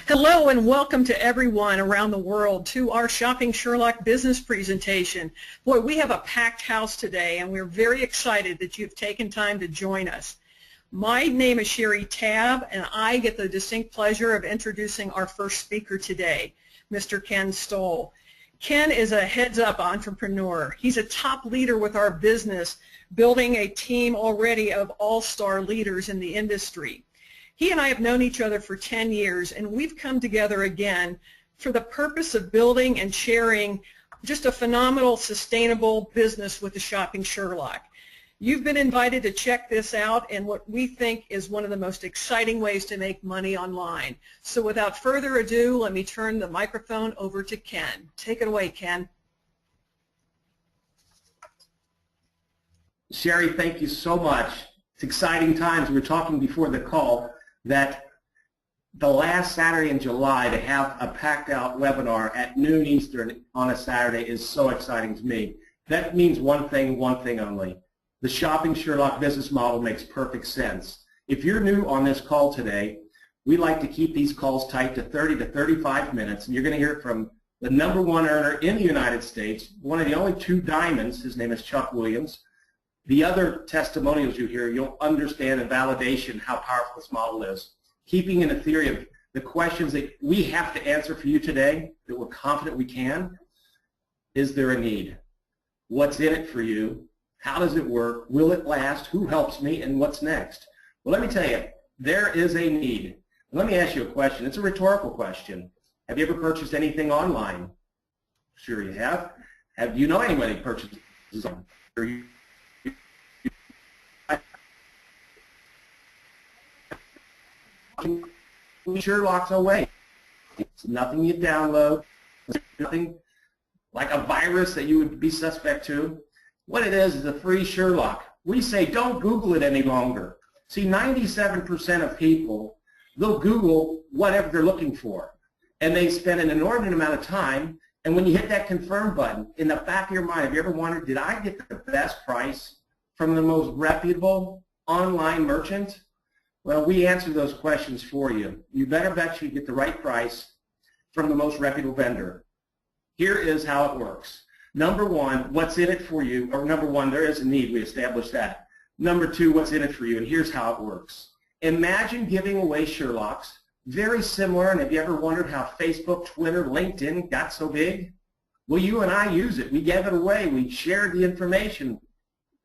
Hello and welcome to everyone around the world to our Shopping Sherlock business presentation. Boy, we have a packed house today and we're very excited that you've taken time to join us. My name is Sherry Tabb and I get the distinct pleasure of introducing our first speaker today, Mr. Ken Stoll. Ken is a heads-up entrepreneur. He's a top leader with our business, building a team already of all-star leaders in the industry. He and I have known each other for 10 years, and we've come together again for the purpose of building and sharing just a phenomenal, sustainable business with the Shopping Sherlock. You've been invited to check this out in what we think is one of the most exciting ways to make money online. So without further ado, let me turn the microphone over to Ken. Take it away, Ken. Sherry, thank you so much. It's exciting times. We were talking before the call that the last Saturday in July to have a packed out webinar at noon Eastern on a Saturday is so exciting to me. That means one thing only. The Shopping Sherlock business model makes perfect sense. If you're new on this call today, we like to keep these calls tight to 30 to 35 minutes, and you're going to hear from the #1 earner in the United States, one of the only 2 diamonds. His name is Chuck Williams. The other testimonials you hear, you'll understand the validation how powerful this model is. Keeping in the theory of the questions that we have to answer for you today, that we're confident we can. Is there a need? What's in it for you? How does it work? Will it last? Who helps me? And what's next? Well, let me tell you, there is a need. Let me ask you a question. It's a rhetorical question. Have you ever purchased anything online? Sure you have. Do you know anybody who purchases online? Sherlock's away. It's nothing you download. It's nothing like a virus that you would be suspect to. What it is a free Sherlock. We say don't Google it any longer. See, 97% of people, they'll Google whatever they're looking for. And they spend an inordinate amount of time. And when you hit that confirm button, in the back of your mind, have you ever wondered, did I get the best price from the most reputable online merchant? Well, we answer those questions for you. You better bet you get the right price from the most reputable vendor. Here is how it works. #1, what's in it for you? Or #1, there is a need. We established that. #2, what's in it for you? And here's how it works. Imagine giving away Sherlocks, very similar, and have you ever wondered how Facebook, Twitter, LinkedIn got so big? Well, you and I use it. We gave it away. We shared the information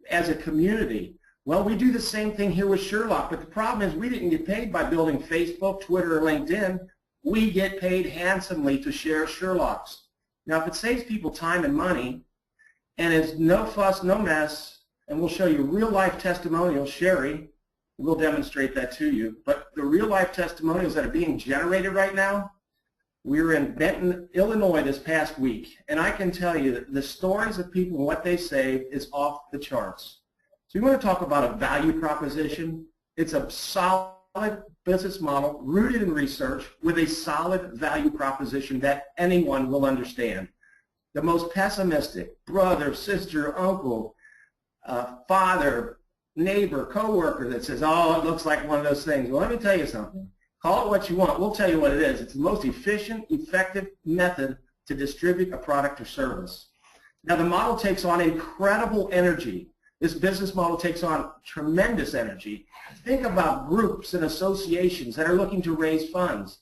as a community. Well, we do the same thing here with Sherlock, but the problem is we didn't get paid by building Facebook, Twitter, or LinkedIn. We get paid handsomely to share Sherlocks. Now, if it saves people time and money, and is no fuss, no mess, and we'll show you real-life testimonials, Sherry will demonstrate that to you, but the real-life testimonials that are being generated right now, we were in Benton, Illinois this past week, and I can tell you that the stories of people and what they saved is off the charts. So you want to talk about a value proposition? It's a solid business model rooted in research with a solid value proposition that anyone will understand. The most pessimistic brother, sister, uncle, father, neighbor, coworker that says, oh, it looks like one of those things. Well, let me tell you something. Call it what you want. We'll tell you what it is. It's the most efficient, effective method to distribute a product or service. Now, the model takes on incredible energy. This business model takes on tremendous energy. Think about groups and associations that are looking to raise funds.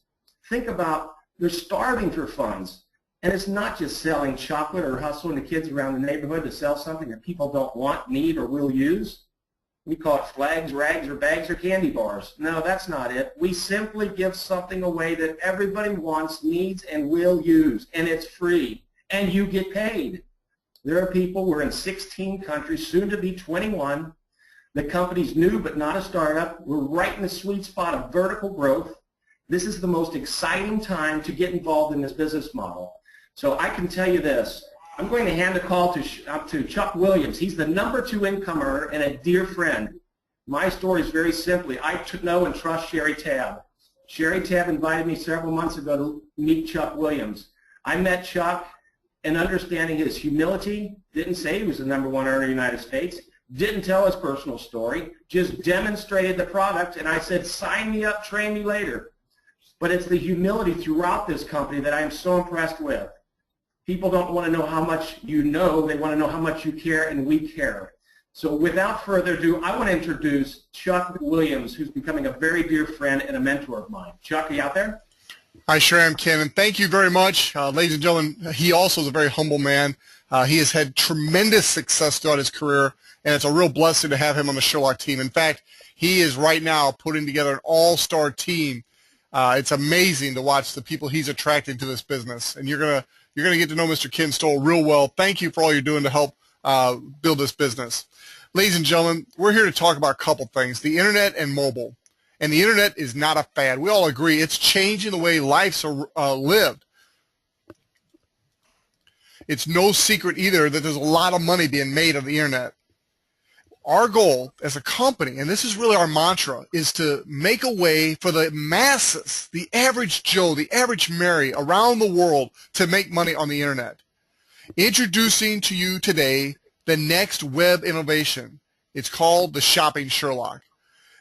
Think about they're starving for funds. And it's not just selling chocolate or hustling the kids around the neighborhood to sell something that people don't want, need, or will use. We call it flags, rags, or bags, or candy bars. No, that's not it. We simply give something away that everybody wants, needs, and will use. And it's free. And you get paid. There are people, we're in 16 countries, soon to be 21. The company's new but not a startup. We're right in the sweet spot of vertical growth. This is the most exciting time to get involved in this business model. So I can tell you this. I'm going to hand the call to Chuck Williams. He's the #2 income earner and a dear friend. My story is very simply, I know and trust Sherry Tabb. Sherry Tabb invited me several months ago to meet Chuck Williams. I met Chuck and understanding his humility, didn't say he was the #1 earner in the United States, didn't tell his personal story, just demonstrated the product, and I said, sign me up, train me later. but it's the humility throughout this company that I am so impressed with. People don't want to know how much you know, they want to know how much you care, and we care. So without further ado, I want to introduce Chuck Williams, who's becoming a very dear friend and a mentor of mine. Chuck, are you out there? I sure am, Ken, and thank you very much. Ladies and gentlemen, he also is a very humble man. He has had tremendous success throughout his career, and it's a real blessing to have him on the Sherlock team. In fact, he is right now putting together an all-star team. It's amazing to watch the people he's attracting to this business, and you're gonna get to know Mr. Ken Stoll real well. Thank you for all you're doing to help build this business. Ladies and gentlemen, we're here to talk about a couple things, the internet and mobile. And the internet is not a fad. We all agree it's changing the way lives are lived. It's no secret either that there's a lot of money being made on the internet. Our goal as a company, and this is really our mantra, is to make a way for the masses, the average Joe, the average Mary around the world to make money on the internet. Introducing to you today the next web innovation. It's called the Shopping Sherlock.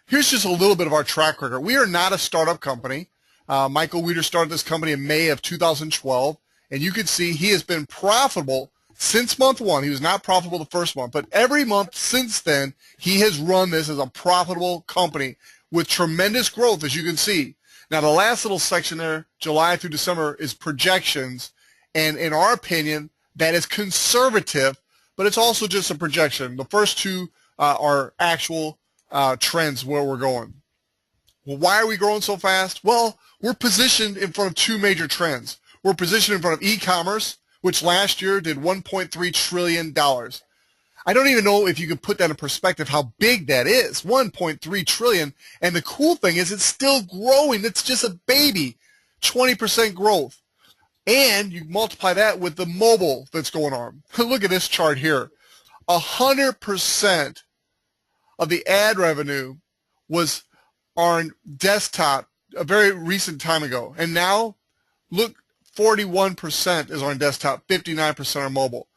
Here's just a little bit of our track record. We are not a startup company. Michael Weeder started this company in May of 2012, and you can see he has been profitable since month one. He was not profitable the first month, but every month since then, he has run this as a profitable company with tremendous growth, as you can see. Now, the last little section there, July through December, is projections, and in our opinion, that is conservative, but it's also just a projection. The first two are actual trends where we're going. Well, why are we growing so fast? Well, we're positioned in front of two major trends. We're positioned in front of e-commerce, which last year did $1.3 trillion. I don't even know if you can put that in perspective how big that is, $1.3 trillion. And the cool thing is it's still growing. It's just a baby, 20% growth. And you multiply that with the mobile that's going on. Look at this chart here. 100% of the ad revenue was on desktop a very recent time ago. And now, look, 41% is on desktop, 59% on mobile.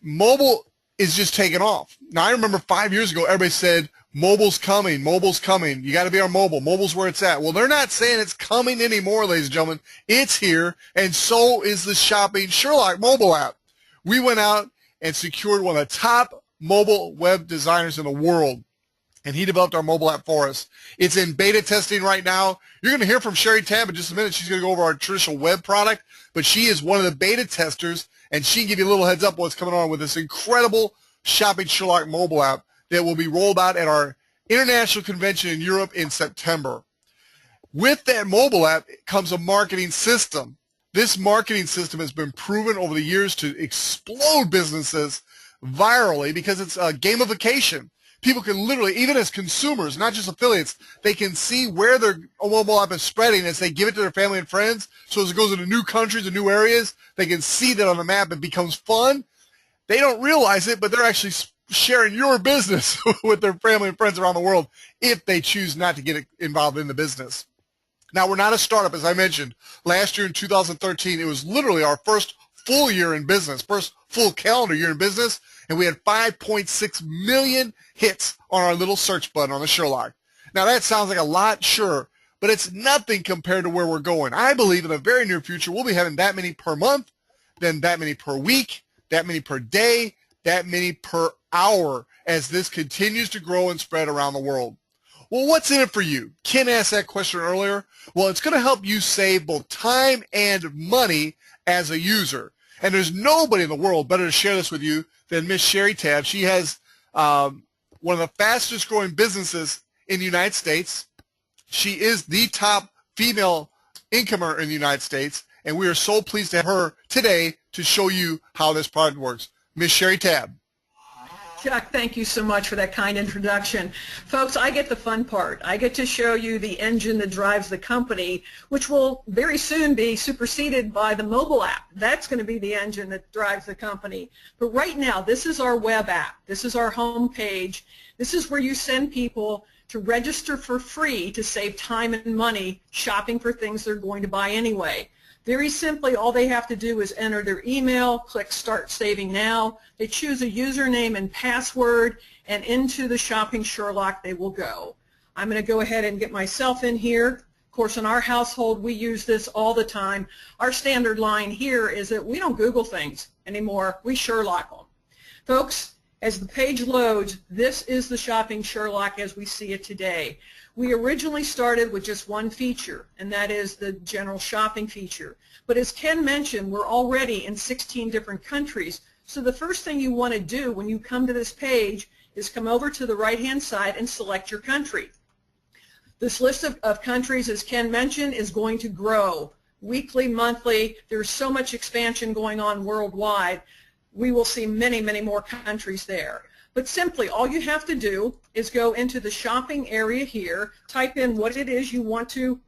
Mobile is just taking off. Now, I remember 5 years ago, everybody said, mobile's coming, mobile's coming. You got to be on mobile. Mobile's where it's at. Well, they're not saying it's coming anymore, ladies and gentlemen. It's here, and so is the Shopping Sherlock mobile app. We went out and secured one of the top mobile web designers in the world, and he developed our mobile app for us. It's in beta testing right now. You're going to hear from Sherry Tabb in just a minute. She's going to go over our traditional web product, but she is one of the beta testers, and she can give you a little heads up what's coming on with this incredible Shopping Sherlock mobile app that will be rolled out at our international convention in Europe in September. With that mobile app comes a marketing system. This marketing system has been proven over the years to explode businesses virally because it's a gamification. People can literally, even as consumers, not just affiliates, they can see where their mobile app is spreading as they give it to their family and friends. So as it goes into new countries and new areas, they can see that on the map. It becomes fun. They don't realize it, but they're actually sharing your business with their family and friends around the world if they choose not to get involved in the business. Now, we're not a startup, as I mentioned. Last year in 2013, it was literally our first full year in business, first full calendar year in business, and we had 5.6 million hits on our little search button on the Sherlock. Now, that sounds like a lot, sure, but it's nothing compared to where we're going. I believe in the very near future, we'll be having that many per month, then that many per week, that many per day, that many per hour as this continues to grow and spread around the world. Well, what's in it for you? Ken asked that question earlier. Well, it's going to help you save both time and money as a user. And there's nobody in the world better to share this with you than Miss Sherry Tabb. She has one of the fastest growing businesses in the United States. She is the top female incomer in the United States, and we are so pleased to have her today to show you how this product works. Miss Sherry Tabb. Chuck, thank you so much for that kind introduction. Folks, I get the fun part. I get to show you the engine that drives the company, which will very soon be superseded by the mobile app. That's going to be the engine that drives the company. But right now, this is our web app. This is our home page. This is where you send people to register for free to save time and money shopping for things they're going to buy anyway. Very simply, all they have to do is enter their email, click Start Saving Now. They choose a username and password, and into the Shopping Sherlock they will go. I'm going to go ahead and get myself in here. Of course, in our household, we use this all the time. Our standard line here is that we don't Google things anymore. We Sherlock them. Folks, as the page loads, this is the shopping Sherlock as we see it today. We originally started with just one feature, and that is the general shopping feature. But as Ken mentioned, we're already in 16 different countries. So the first thing you want to do when you come to this page is come over to the right-hand side and select your country. This list of countries, as Ken mentioned, is going to grow weekly, monthly. There's so much expansion going on worldwide. We will see many, many more countries there. But simply, all you have to do is go into the shopping area here, type in what it is you want to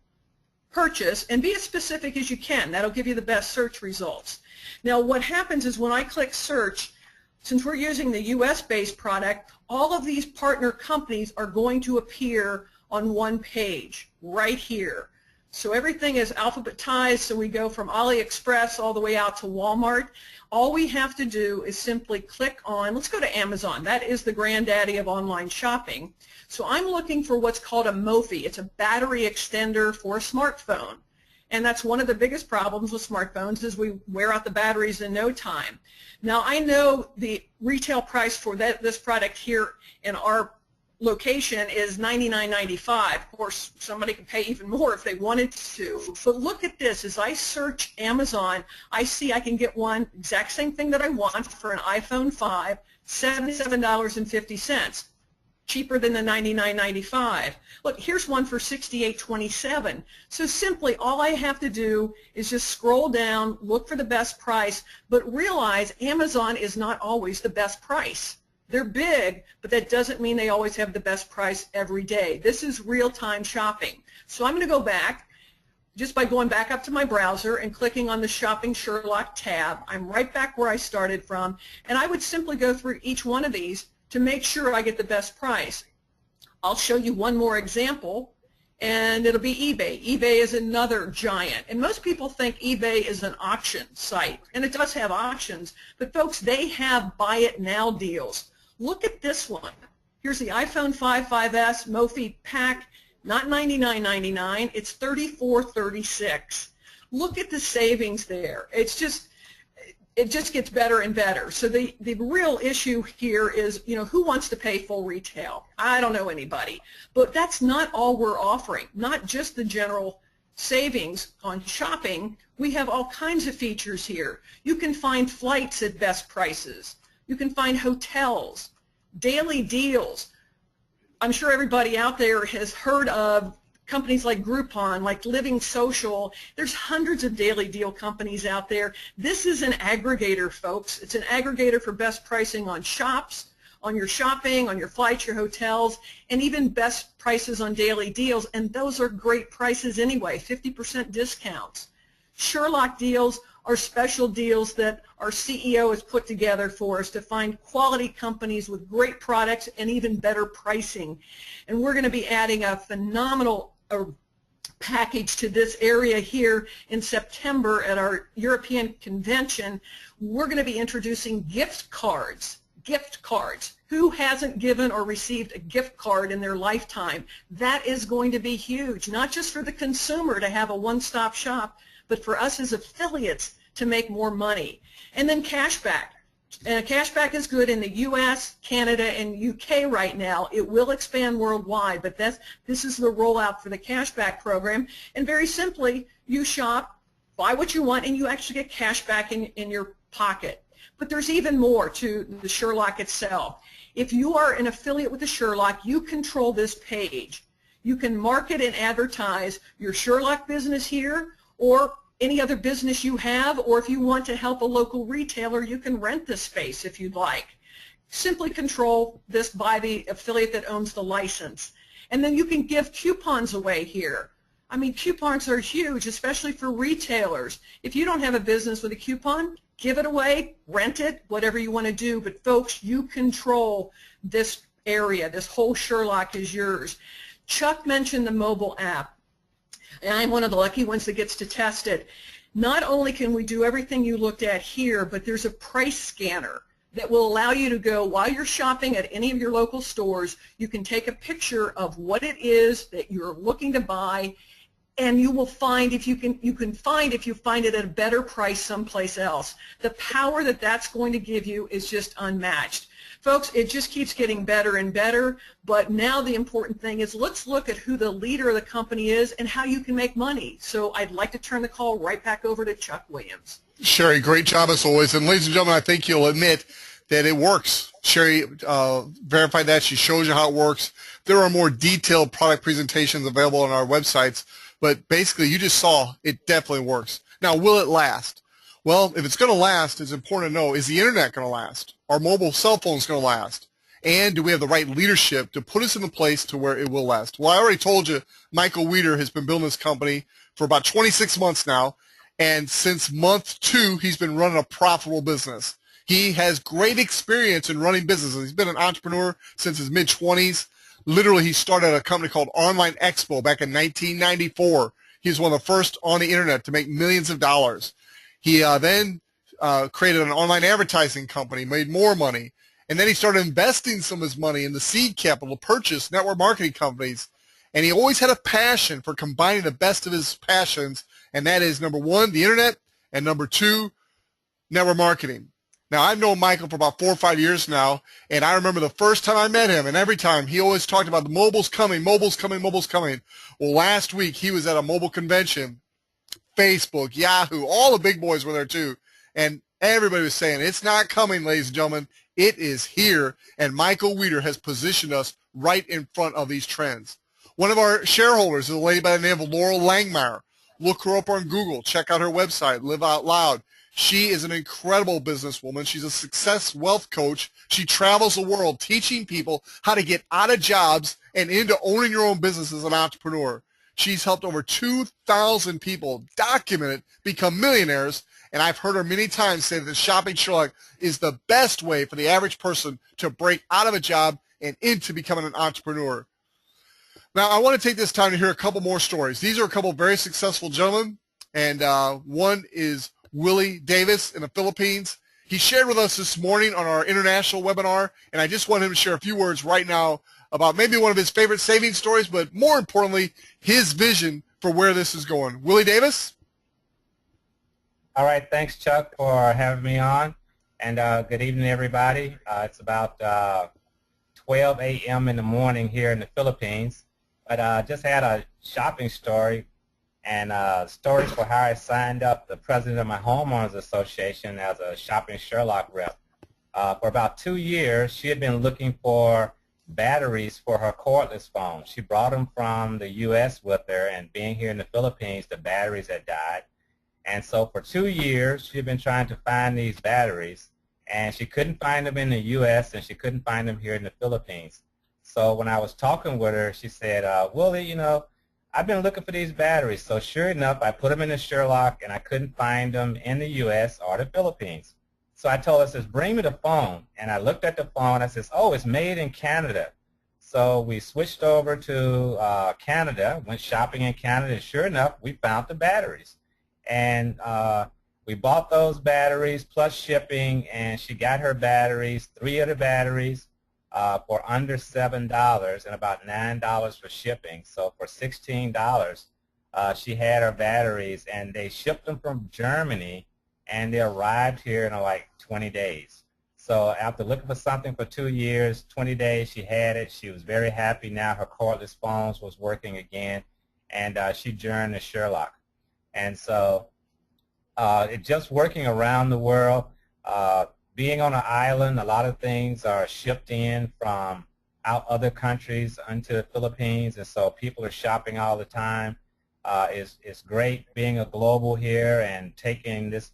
purchase, and be as specific as you can. That'll give you the best search results. Now, what happens is when I click search, since we're using the US-based product, all of these partner companies are going to appear on one page right here. So everything is alphabetized, so we go from AliExpress all the way out to Walmart. All we have to do is simply click on, let's go to Amazon. That is the granddaddy of online shopping. So I'm looking for what's called a MOFI. It's a battery extender for a smartphone. And that's one of the biggest problems with smartphones is we wear out the batteries in no time. Now I know the retail price for this product here in our location is $99.95. Of course, somebody could pay even more if they wanted to. But look at this. As I search Amazon, I see I can get one exact same thing that I want for an iPhone 5, $77.50. Cheaper than the $99.95. Look, here's one for $68.27. So simply, all I have to do is just scroll down, look for the best price, but realize Amazon is not always the best price. They're big, but that doesn't mean they always have the best price every day. This is real-time shopping. So I'm going to go back just by going back up to my browser and clicking on the Shopping Sherlock tab. I'm right back where I started from, and I would simply go through each one of these to make sure I get the best price. I'll show you one more example, and it'll be eBay. eBay is another giant, and most people think eBay is an auction site, and it does have auctions, but folks, they have buy it now deals. Look at this one. Here's the iPhone 5, 5S MOFI pack, not $99.99, it's $34.36. Look at the savings there. It just gets better and better. So the real issue here is, who wants to pay full retail? I don't know anybody. But that's not all we're offering, not just the general savings on shopping. We have all kinds of features here. You can find flights at best prices. You can find hotels, daily deals. I'm sure everybody out there has heard of companies like Groupon, like Living Social. There's hundreds of daily deal companies out there. This is an aggregator, folks. It's an aggregator for best pricing on shops, on your shopping, on your flights, your hotels, and even best prices on daily deals. And those are great prices anyway, 50% discounts. Sherlock deals are special deals that our CEO has put together for us to find quality companies with great products and even better pricing. And we're going to be adding a phenomenal package to this area here in September at our European convention. We're going to be introducing gift cards. Gift cards. Who hasn't given or received a gift card in their lifetime? That is going to be huge, not just for the consumer to have a one-stop shop, but for us as affiliates to make more money. And then cashback. Cashback is good in the U.S., Canada, and U.K. right now. It will expand worldwide, but this is the rollout for the cashback program. And very simply, you shop, buy what you want, and you actually get cashback in your pocket. But there's even more to the Sherlock itself. If you are an affiliate with the Sherlock, you control this page. You can market and advertise your Sherlock business here, or any other business you have, or if you want to help a local retailer, you can rent this space if you'd like. Simply control this by the affiliate that owns the license. And then you can give coupons away here. I mean, coupons are huge, especially for retailers. If you don't have a business with a coupon, give it away, rent it, whatever you want to do. But folks, you control this area. This whole Sherlock is yours. Chuck mentioned the mobile app. And I'm one of the lucky ones that gets to test it. Not only can we do everything you looked at here, but there's a price scanner that will allow you to go, while you're shopping at any of your local stores, you can take a picture of what it is that you're looking to buy, and you will find if you find if you find it at a better price someplace else. The power that that's going to give you is just unmatched. Folks, it just keeps getting better and better, but now the important thing is let's look at who the leader of the company is and how you can make money. So I'd like to turn the call right back over to Chuck Williams. Sherry, great job as always. And ladies and gentlemen, I think you'll admit that it works. Sherry verified that. She shows you how it works. There are more detailed product presentations available on our websites, but basically you just saw it definitely works. Now, will it last? Well, if it's going to last, it's important to know, is the internet going to last? Are mobile cell phones going to last? And do we have the right leadership to put us in a place to where it will last? Well, I already told you, Michael Weeder has been building this company for about 26 months now, and since month 2, he's been running a profitable business. He has great experience in running businesses. He's been an entrepreneur since his mid-20s. Literally, he started a company called Online Expo back in 1994. He was one of the first on the internet to make millions of dollars. He then created an online advertising company, made more money, and then he started investing some of his money in the seed capital to purchase network marketing companies. And he always had a passion for combining the best of his passions, and that is, number 1, the internet, and number 2, network marketing. Now, I've known Michael for about 4 or 5 years now, and I remember the first time I met him, and every time he always talked about the mobile's coming, mobile's coming, mobile's coming. Well, last week he was at a mobile convention. Facebook, Yahoo, all the big boys were there too. And everybody was saying, it's not coming, ladies and gentlemen. It is here. And Michael Weeder has positioned us right in front of these trends. One of our shareholders is a lady by the name of Laurel Langmeyer. Look her up on Google. Check out her website, Live Out Loud. She is an incredible businesswoman. She's a success wealth coach. She travels the world teaching people how to get out of jobs and into owning your own business as an entrepreneur. She's helped over 2,000 people, documented, become millionaires, and I've heard her many times say that Shopping Sherlock is the best way for the average person to break out of a job and into becoming an entrepreneur. Now, I want to take this time to hear a couple more stories. These are a couple of very successful gentlemen, and one is Willie Davis in the Philippines. He shared with us this morning on our international webinar, and I just want him to share a few words right now about maybe one of his favorite saving stories, but more importantly, his vision for where this is going. Willie Davis? All right, thanks, Chuck, for having me on, and good evening, everybody. It's about 12 a.m. in the morning here in the Philippines, but I just had a shopping story and stories for how I signed up the president of my homeowners association as a Shopping Sherlock rep. For about 2 years, she had been looking for batteries for her cordless phone. She brought them from the U.S. with her, and being here in the Philippines, the batteries had died. And so for 2 years, she had been trying to find these batteries, and she couldn't find them in the U.S., and she couldn't find them here in the Philippines. So when I was talking with her, she said, Willie, you know, I've been looking for these batteries. So sure enough, I put them in the Sherlock, and I couldn't find them in the U.S. or the Philippines. So I told her, I says, bring me the phone. And I looked at the phone. I says, oh, it's made in Canada. So we switched over to Canada, went shopping in Canada, and sure enough, we found the batteries. And we bought those batteries plus shipping, and she got her batteries, 3 of the batteries, for under $7 and about $9 for shipping. So for $16, she had her batteries, and they shipped them from Germany, and they arrived here in like 20 days. So after looking for something for 2 years, 20 days, she had it. She was very happy now. Her cordless phones was working again, and she joined the Sherlock. And so it's just working around the world. Being on an island, a lot of things are shipped in from out other countries into the Philippines, and so people are shopping all the time. It's great being a global here and taking this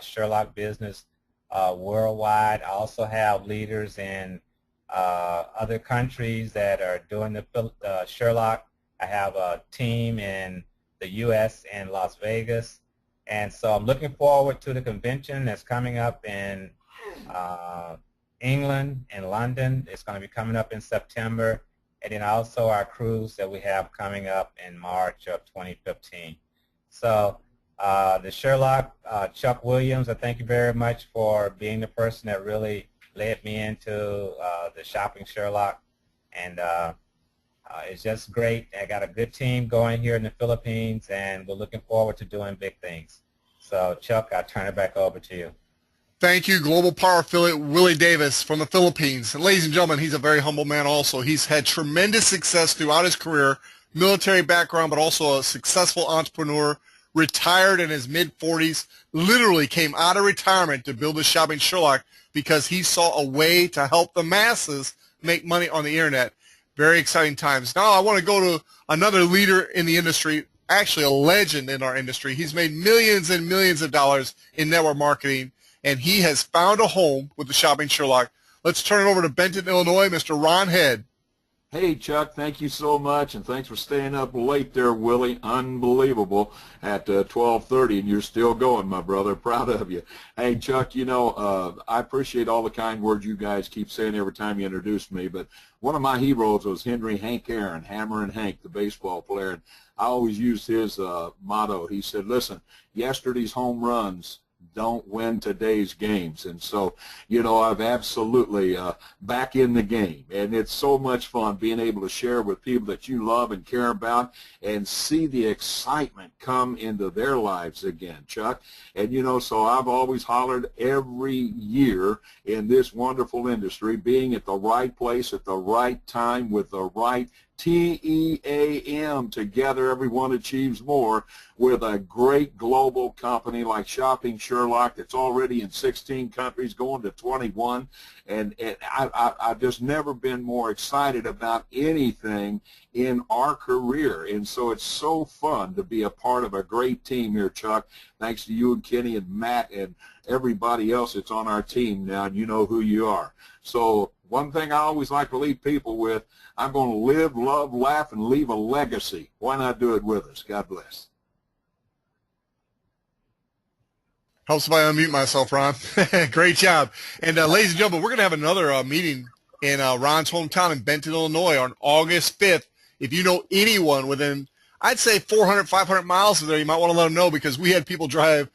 Sherlock business worldwide. I also have leaders in other countries that are doing the Sherlock. I have a team in the U.S. and Las Vegas, and so I'm looking forward to the convention that's coming up in England and London. It's going to be coming up in September, and then also our cruise that we have coming up in March of 2015. So the Sherlock, Chuck Williams, I thank you very much for being the person that really led me into the Shopping Sherlock, and It's just great. I got a good team going here in the Philippines, and we're looking forward to doing big things. So, Chuck, I'll turn it back over to you. Thank you, Global Power affiliate Willie Davis from the Philippines. And ladies and gentlemen, he's a very humble man also. He's had tremendous success throughout his career, military background, but also a successful entrepreneur, retired in his mid-40s, literally came out of retirement to build his Shopping Sherlock because he saw a way to help the masses make money on the internet. Very exciting times. Now I want to go to another leader in the industry, actually a legend in our industry. He's made millions and millions of dollars in network marketing, and he has found a home with the Shopping Sherlock. Let's turn it over to Benton, Illinois, Mr. Ron Head. Hey, Chuck, thank you so much, and thanks for staying up late there, Willie. Unbelievable at 12:30, and you're still going, my brother. Proud of you. Hey, Chuck, you know, I appreciate all the kind words you guys keep saying every time you introduce me, but one of my heroes was Henry Hank Aaron, Hammer and Hank, the baseball player, and I always used his motto. He said, listen, yesterday's home runs don't win today's games. And so, you know, I've absolutely back in the game, and it's so much fun being able to share with people that you love and care about and see the excitement come into their lives again, Chuck. And, you know, so I've always hollered every year in this wonderful industry, being at the right place at the right time with the right TEAM, together everyone achieves more, with a great global company like Shopping Sherlock that's already in 16 countries, going to 21. And I've just never been more excited about anything in our career. And so it's so fun to be a part of a great team here, Chuck. Thanks to you and Kenny and Matt and everybody else that's on our team now, and you know who you are. So one thing I always like to leave people with, I'm going to live, love, laugh, and leave a legacy. Why not do it with us? God bless. Helps if I unmute myself, Ron. Great job. And ladies and gentlemen, we're going to have another meeting in Ron's hometown in Benton, Illinois on August 5th. If you know anyone within, I'd say 400, 500 miles of there, you might want to let them know, because we had people drive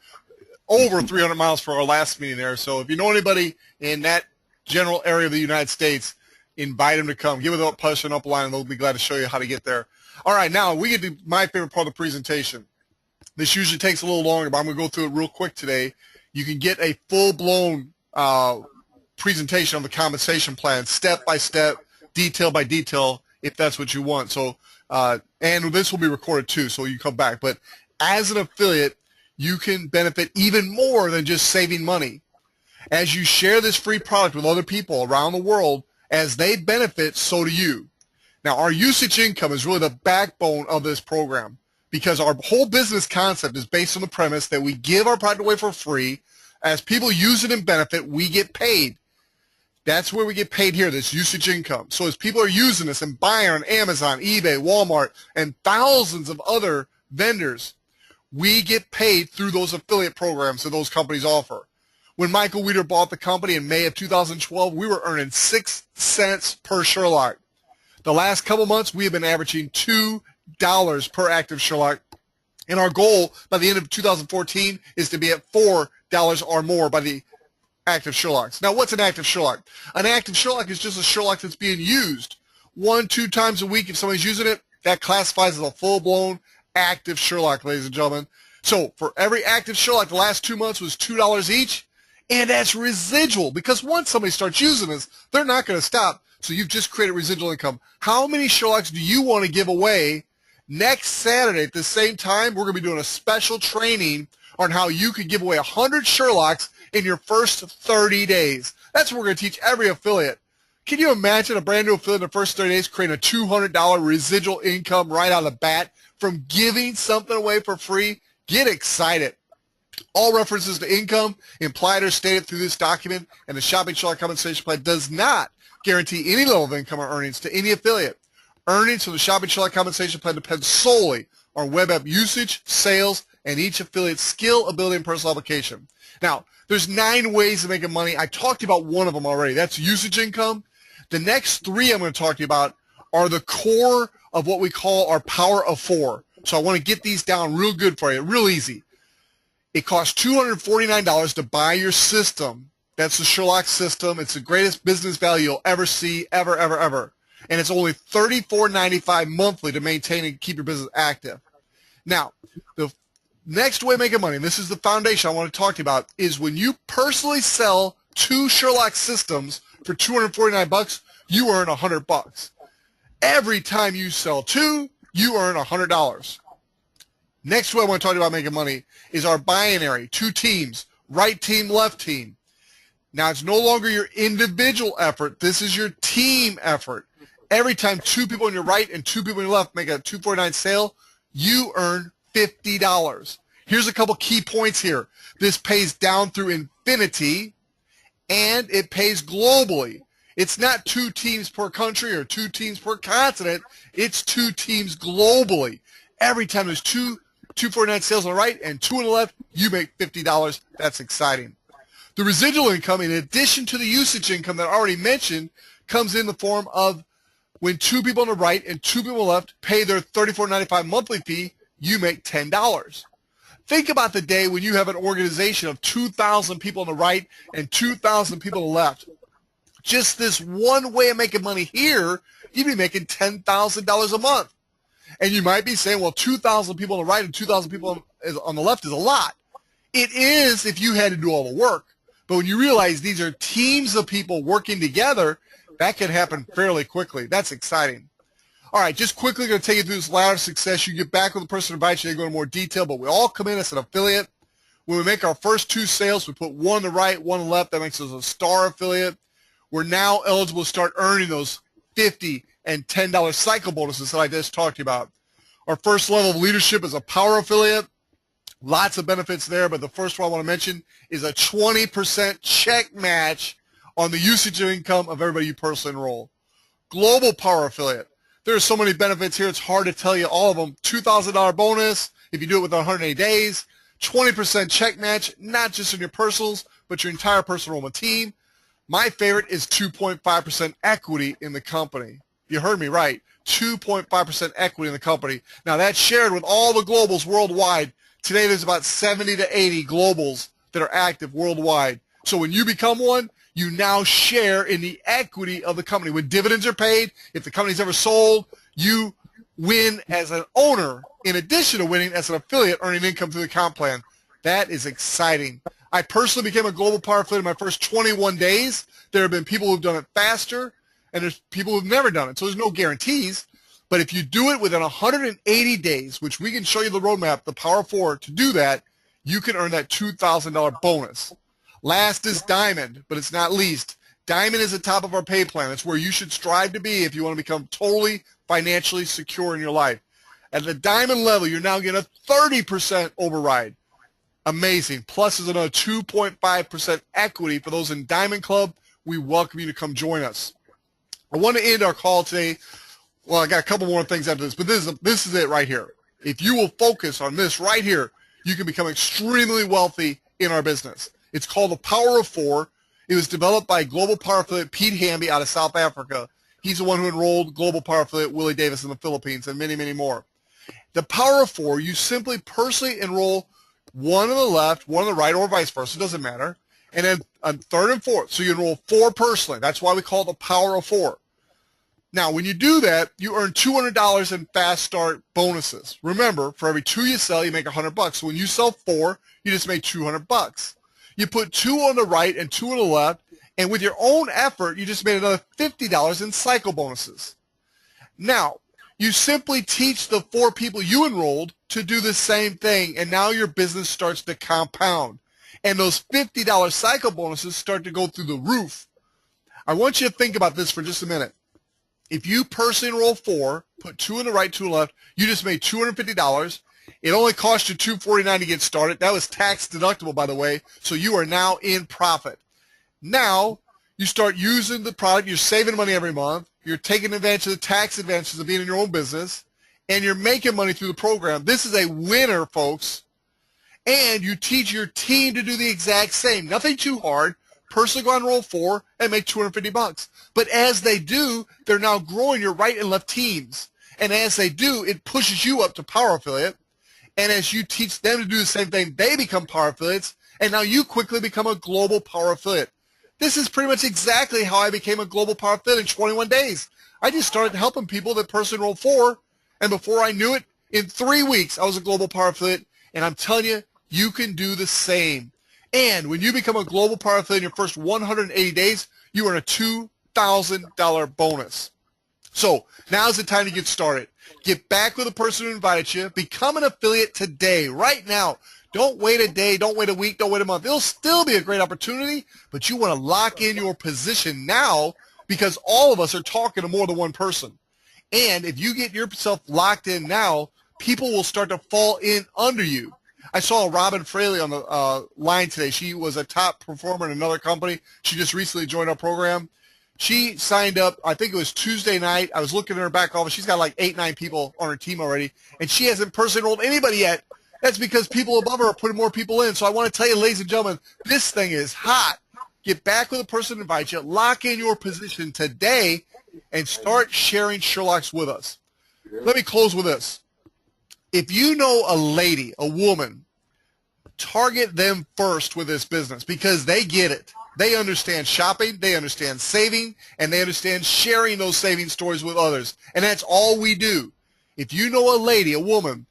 over 300 miles for our last meeting there. So if you know anybody in that general area of the United States, invite them to come. Give them a push and up line, and they'll be glad to show you how to get there. All right, now we get to my favorite part of the presentation. This usually takes a little longer, but I'm going to go through it real quick today. You can get a full-blown presentation of the compensation plan, step by step, detail by detail, if that's what you want. So, and this will be recorded too, so you come back. But as an affiliate, you can benefit even more than just saving money. As you share this free product with other people around the world, as they benefit, so do you. Now, our usage income is really the backbone of this program, because our whole business concept is based on the premise that we give our product away for free. As people use it and benefit, we get paid. That's where we get paid here, this usage income. So as people are using this and buying on Amazon, eBay, Walmart, and thousands of other vendors, we get paid through those affiliate programs that those companies offer. When Michael Weeder bought the company in May of 2012, we were earning 6 cents per Sherlock. The last couple months, we have been averaging $2 per active Sherlock, and our goal by the end of 2014 is to be at $4 or more by the active Sherlocks. Now, what's an active Sherlock? An active Sherlock is just a Sherlock that's being used 1-2 times a week. If somebody's using it, that classifies as a full-blown active Sherlock, ladies and gentlemen. So for every active Sherlock, the last 2 months was $2 each. And that's residual, because once somebody starts using this, they're not going to stop. So you've just created residual income. How many Sherlocks do you want to give away? Next Saturday at the same time, we're going to be doing a special training on how you can give away 100 Sherlocks in your first 30 days. That's what we're going to teach every affiliate. Can you imagine a brand new affiliate in the first 30 days creating a $200 residual income right out of the bat from giving something away for free? Get excited. All references to income implied or stated through this document, and the Shopping Sherlock compensation plan does not guarantee any level of income or earnings to any affiliate. Earnings from the Shopping Sherlock compensation plan depend solely on web app usage, sales, and each affiliate's skill, ability, and personal application. Now, there's 9 ways of making money. I talked about one of them already. That's usage income. The next 3 I'm going to talk to you about are the core of what we call our power of 4. So I want to get these down real good for you, real easy. It costs $249 to buy your system. That's the Sherlock system. It's the greatest business value you'll ever see, ever, ever, ever. and it's only $34.95 monthly to maintain and keep your business active. Now, the next way of making money, and this is the foundation I want to talk to you about, is when you personally sell 2 Sherlock systems for $249, you earn $100. Every time you sell 2, you earn $100. Next way I want to talk to you about making money is our binary, 2 teams, right team, left team. Now, it's no longer your individual effort. This is your team effort. Every time 2 people on your right and 2 people on your left make a $249 sale, you earn $50. Here's a couple key points here. This pays down through infinity, and it pays globally. It's not 2 teams per country or 2 teams per continent. It's 2 teams globally. Every time there's 249 sales on the right and 2 on the left, you make $50. That's exciting. The residual income, in addition to the usage income that I already mentioned, comes in the form of when 2 people on the right and 2 people on the left pay their $34.95 monthly fee, you make $10. Think about the day when you have an organization of 2,000 people on the right and 2,000 people on the left. Just this one way of making money here, you'd be making $10,000 a month. And you might be saying, well, 2,000 people on the right and 2,000 people on the left is a lot. It is if you had to do all the work. But when you realize these are teams of people working together, that can happen fairly quickly. That's exciting. All right, just quickly going to take you through this ladder of success. You get back with the person who invites you to go into more detail, but we all come in as an affiliate. When we make our first 2 sales, we put 1 on the right, 1 on the left. That makes us a star affiliate. We're now eligible to start earning those $50 and $10 cycle bonuses that I just talked to you about. Our first level of leadership is a power affiliate. Lots of benefits there, but the first one I want to mention is a 20% check match on the usage of income of everybody you personally enroll. Global power affiliate. There are so many benefits here, it's hard to tell you all of them. $2,000 bonus if you do it within 180 days. 20% check match, not just in your personals, but your entire personal enrollment team. My favorite is 2.5% equity in the company. You heard me right, 2.5% equity in the company. Now that's shared with all the globals worldwide. Today there's about 70 to 80 globals that are active worldwide. So when you become one, you now share in the equity of the company. When dividends are paid, if the company's ever sold, you win as an owner in addition to winning as an affiliate earning income through the comp plan. That is exciting. I personally became a global power affiliate in my first 21 days. There have been people who've done it faster, and there's people who've never done it. So there's no guarantees. But if you do it within 180 days, which we can show you the roadmap, the Power 4, to do that, you can earn that $2,000 bonus. Last is Diamond, but it's not least. Diamond is the top of our pay plan. It's where you should strive to be if you want to become totally financially secure in your life. At the Diamond level, you're now getting a 30% override. Amazing. Plus, there's another 2.5% equity for those in Diamond Club. We welcome you to come join us. I want to end our call today. Well, I got a couple more things after this, but this is it right here. If you will focus on this right here, you can become extremely wealthy in our business. It's called the Power of 4. It was developed by global power affiliate Pete Hamby out of South Africa. He's the one who enrolled global power affiliate Willie Davis in the Philippines and many, many more. The Power of 4, you simply personally enroll 1 on the left, 1 on the right, or vice versa, it doesn't matter, and then a 3rd and 4th. So you enroll 4 personally. That's why we call it the Power of 4. Now, when you do that, you earn $200 in fast start bonuses. Remember, for every 2 you sell, you make $100. So when you sell 4, you just make $200. You put 2 on the right and 2 on the left, and with your own effort, you just made another $50 in cycle bonuses. Now, you simply teach the 4 people you enrolled to do the same thing, and now your business starts to compound. And those $50 cycle bonuses start to go through the roof. I want you to think about this for just a minute. If you personally enroll 4, put 2 on the right, 2 on the left, you just made $250. It only cost you $249 to get started. That was tax deductible, by the way, so you are now in profit. Now, you start using the product. You're saving money every month. You're taking advantage of the tax advantages of being in your own business, and you're making money through the program. This is a winner, folks. And you teach your team to do the exact same. Nothing too hard. Personally go out and roll 4 and make $250. But as they do, they're now growing your right and left teams. And as they do, it pushes you up to power affiliate. And as you teach them to do the same thing, they become power affiliates. And now you quickly become a global power affiliate. This is pretty much exactly how I became a global power affiliate in 21 days. I just started helping people that person enrolled for, and before I knew it, in 3 weeks, I was a Global Power Affiliate, and I'm telling you, you can do the same. And when you become a Global Power Affiliate in your first 180 days, you earn a $2,000 bonus. So now's the time to get started. Get back with the person who invited you. Become an affiliate today, right now. Don't wait a day. Don't wait a week. Don't wait a month. It'll still be a great opportunity, but you want to lock in your position now because all of us are talking to more than one person. And if you get yourself locked in now, people will start to fall in under you. I saw Robin Fraley on the line today. She was a top performer in another company. She just recently joined our program. She signed up, I think it was Tuesday night. I was looking at her back office. She's got like 8, 9 people on her team already, and she hasn't personally enrolled anybody yet. That's because people above her are putting more people in. So I want to tell you, ladies and gentlemen, this thing is hot. Get back with the person who invites you. Lock in your position today and start sharing Sherlocks with us. Let me close with this. If you know a lady, a woman, target them first with this business because they get it. They understand shopping, they understand saving, and they understand sharing those saving stories with others. And that's all we do. If you know a lady, a woman,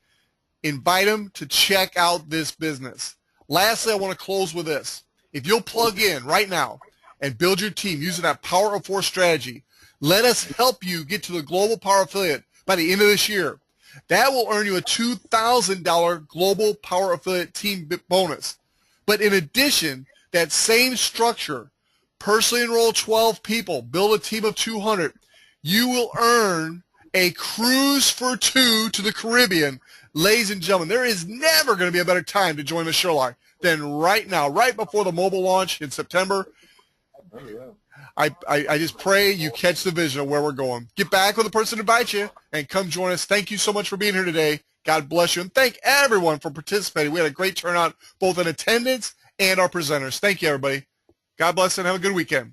invite them to check out this business. Lastly, I want to close with this. If you'll plug in right now and build your team using that Power of 4 strategy, let us help you get to the Global Power Affiliate by the end of this year. That will earn you a $2,000 Global Power Affiliate team bonus. But in addition, that same structure, personally enroll 12 people, build a team of 200, you will earn a cruise for 2 to the Caribbean. Ladies and gentlemen, there is never going to be a better time to join the Sherlock than right now, right before the mobile launch in September. I just pray you catch the vision of where we're going. Get back with the person who invites you and come join us. Thank you so much for being here today. God bless you. And thank everyone for participating. We had a great turnout, both in attendance and our presenters. Thank you, everybody. God bless and have a good weekend.